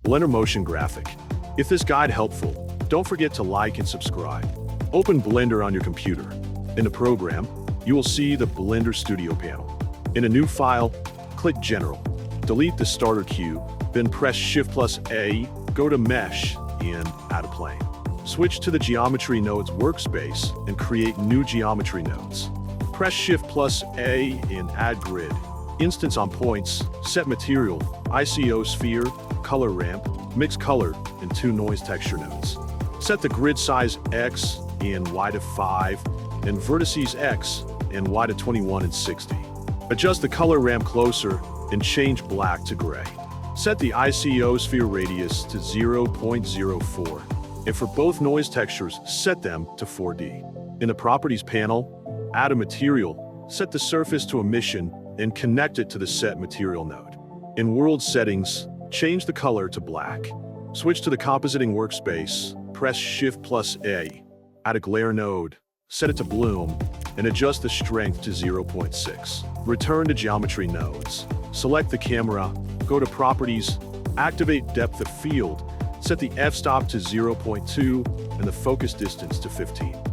Blender Motion Graphic. If this guide helpful, don't forget to like and subscribe. Open Blender on your computer. In the program, you will see the Blender Studio panel. In a new file, click General. Delete the starter cube, then press Shift+A, go to Mesh, and add a plane. Switch to the Geometry Nodes workspace and create new geometry nodes. Press Shift+A and add Grid. Instance on points, set material, ICO sphere, color ramp, mix color, and 2 noise texture nodes. Set the grid size X and Y to 5, and vertices X and Y to 21 and 60. Adjust the color ramp closer and change black to gray. Set the ICO sphere radius to 0.04, and for both noise textures, set them to 4D. In the Properties panel, add a material, set the surface to emission, and connect it to the Set Material node. In World Settings, change the color to black. Switch to the Compositing workspace, press Shift+A, add a Glare node, set it to Bloom, and adjust the strength to 0.6. Return to Geometry Nodes. Select the camera, go to Properties, activate Depth of Field, set the f-stop to 0.2 and the focus distance to 15.